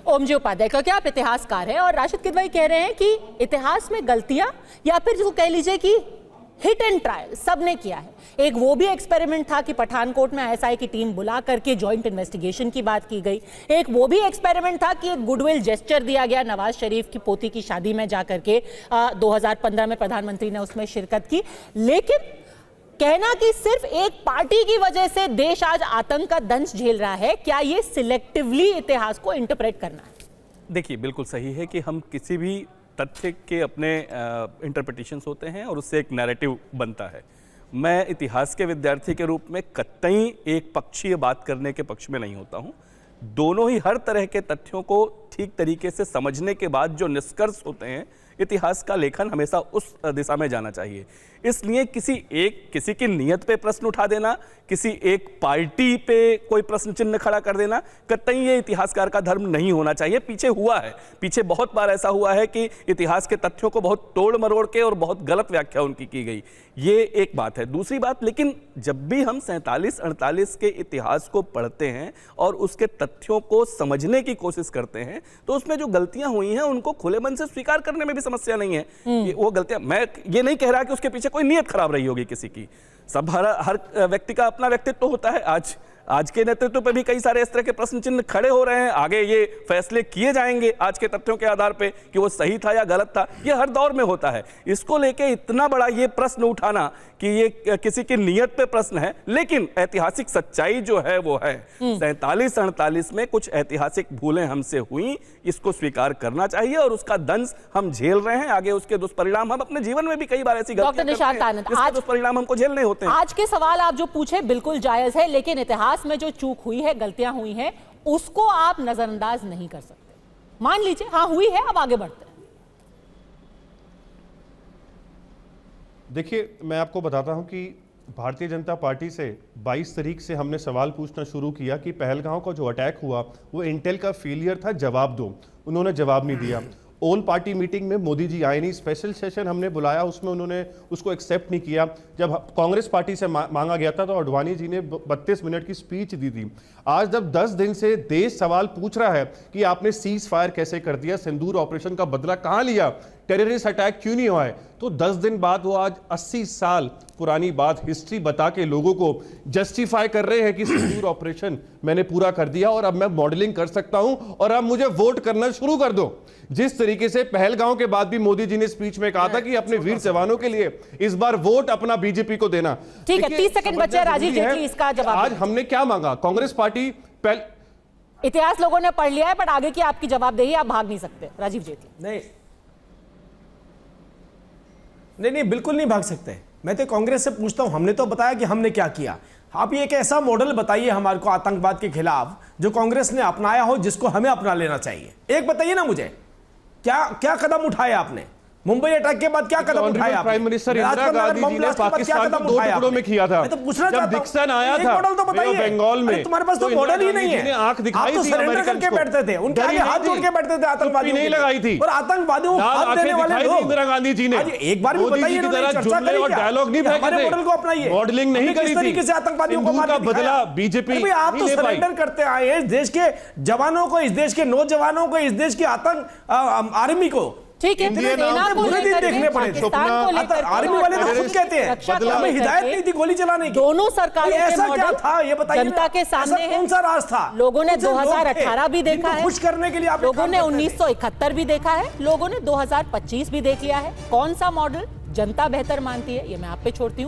ओम जी उपाध्याय, क्योंकि आप इतिहासकार हैं और राशिद किदवई कह रहे हैं कि इतिहास में गलतियां या फिर जिसको कह लीजिए कि हिट एंड ट्रायल सबने किया है। एक वो भी एक्सपेरिमेंट था कि पठानकोट में आईएसआई की टीम बुला करके जॉइंट इन्वेस्टिगेशन की बात की गई। एक वो भी एक्सपेरिमेंट था कि एक गुडविल जेस्चर दिया गया नवाज शरीफ की पोती की शादी में जाकर के 2015 में प्रधानमंत्री ने उसमें शिरकत की। लेकिन कहना कि सिर्फ एक पार्टी की वजह से देश आज आतंक का दंश झेल रहा है, क्या ये सिलेक्टिवली इतिहास को इंटरप्रेट करना है? देखिए, बिल्कुल सही है कि हम किसी भी तथ्य के अपने इंटरप्रिटेशंस होते हैं और उससे एक नैरेटिव बनता है। मैं इतिहास के विद्यार्थी के रूप में कतई एक पक्षीय बात करने के पक्ष में नहीं होता हूं। दोनों ही हर तरह के तथ्यों को ठीक तरीके से समझने के बाद जो निष्कर्ष होते हैं, इतिहास का लेखन हमेशा उस दिशा में जाना चाहिए। इसलिए किसी की नीयत पे प्रश्न उठा देना, किसी एक पार्टी पे कोई प्रश्न चिन्ह खड़ा कर देना, कतई ये इतिहासकार का धर्म नहीं होना चाहिए। पीछे हुआ है, पीछे बहुत बार ऐसा हुआ है कि इतिहास के तथ्यों को बहुत तोड़ मरोड़ के और बहुत गलत व्याख्या उनकी की गई। ये एक बात है। दूसरी बात, लेकिन जब भी हम 47-48 के इतिहास को पढ़ते हैं और उसके तथ्यों को समझने की कोशिश करते हैं, तो उसमें जो गलतियां हुई हैं उनको खुले मन से स्वीकार करने में भी समस्या नहीं है। वो गलतियां, मैं ये नहीं कह रहा कि उसके पीछे कोई नियत खराब रही होगी किसी की। सब हर व्यक्ति का अपना व्यक्तित्व होता है। आज के नेतृत्व पे भी कई सारे इस तरह के प्रश्न चिन्ह खड़े हो रहे हैं। आगे ये फैसले किए जाएंगे आज के तथ्यों के आधार पे कि वो सही था या गलत था। ये हर दौर में होता है। इसको लेके इतना बड़ा ये प्रश्न उठाना कि ये किसी की नियत पे प्रश्न है, लेकिन ऐतिहासिक सच्चाई जो है वो है 47-48 में कुछ ऐतिहासिक भूलें हमसे हुई, इसको स्वीकार करना चाहिए और उसका दंश हम झेल रहे हैं। आगे उसके दुष्परिणाम हम अपने जीवन में भी कई बार ऐसी गलतियां करते हैं जिसके दुष्परिणाम हमको झेलने होते हैं। आज के सवाल आप जो पूछे बिल्कुल जायज है, लेकिन इतिहास में जो चूक हुई है, गलतियां हुई हैं, उसको आप नजरअंदाज नहीं कर सकते। मान लीजिए हाँ हुई है, अब आगे बढ़ते हैं। देखिए, मैं आपको बताता हूं कि भारतीय जनता पार्टी से 22 तारीख से हमने सवाल पूछना शुरू किया कि पहलगांव का जो अटैक हुआ वो इंटेल का फेलियर था, जवाब दो। उन्होंने जवाब नहीं दिया। ओन पार्टी मीटिंग में मोदी जी आए नहीं। स्पेशल सेशन हमने बुलाया, उसमें उन्होंने उसको एक्सेप्ट नहीं किया। जब कांग्रेस पार्टी से मांगा गया था तो अडवाणी जी ने 32 मिनट की स्पीच दी थी। आज जब 10 दिन से देश सवाल पूछ रहा है कि आपने सीज फायर कैसे कर दिया, सिंदूर ऑपरेशन का बदला कहां लिया, टेररिस्ट अटैक क्यों नहीं हुआ है, तो 10 दिन बाद वो आज 80 साल पुरानी बात हिस्ट्री बता के लोगों को जस्टिफाई कर रहे हैं कि सिंदूर ऑपरेशन मैंने पूरा कर दिया और अब मैं मॉडलिंग कर सकता हूं और अब मुझे वोट करना शुरू कर दो। जिस तरीके से पहलगांव के बाद भी मोदी जी ने स्पीच में कहा था कि अपने वीर जवानों के लिए इस बार वोट अपना बीजेपी को देना। ठीक है, 30 सेकंड बचे। राजीव जेटली इसका जवाब। आज हमने क्या मांगा? कांग्रेस पार्टी इतिहास लोगों ने पढ़ लिया है, बट आगे की आपकी जवाबदेही, आप भाग नहीं सकते। राजीव जेटली। नहीं, बिल्कुल नहीं भाग सकते। मैं तो कांग्रेस से पूछता हूं, हमने तो बताया कि हमने क्या किया। आप ये एक ऐसा मॉडल बताइए हमारे को आतंकवाद के खिलाफ जो कांग्रेस ने अपनाया हो, जिसको हमें अपना लेना चाहिए। एक बताइए ना मुझे, क्या कदम उठाया आपने? मुंबई अटैक के बाद क्या कदम उठाया? प्राइम मिनिस्टर इंदिरा गांधी जी ने पाकिस्तान को 2 टुकड़ों में किया था। तो पूछना जब डिक्सन आया था मॉडल तो बताइए। बंगाल में तुम्हारे पास तो मॉडल ही नहीं है। आंख दिखाई थी, आप तो सरेंडर करके बैठते थे, उनके आगे हाथ जोड़ के बैठते थे आतंकवादियों नहीं लगाई थी और आतंकवादियों को हाथ देने वाले लोग। इंदिरा गांधी जी ने एक बार भी बताइए ना, चर्चा करिए और डायलॉग नहीं फेंके थे, मॉडल को अपनाइए। मॉडलिंग नहीं करी थी, किस तरीके से आतंकवादियों को मार का बदला बीजेपी। आप तो सरेंडर करते आए हैं इस देश के जवानों को, इस देश के नौजवानों को, इस देश की आतंक आर्मी को। ठीक है, बुरे दिन देखने पड़े। आर्मी वाले तो खुद कहते हैं हमें हिदायत नहीं थी गोली चलाने की। दोनों सरकारों ऐसा क्या था ये बताइए, जनता के सामने है। कौन सा राज था? लोगों ने 2018 भी देखा है, खुश करने के लिए लोगों ने 1971 भी देखा है, लोगों ने 2025 भी देख लिया है। कौन सा मॉडल जनता बेहतर मानती है, ये मैं आप पे छोड़ती हूँ।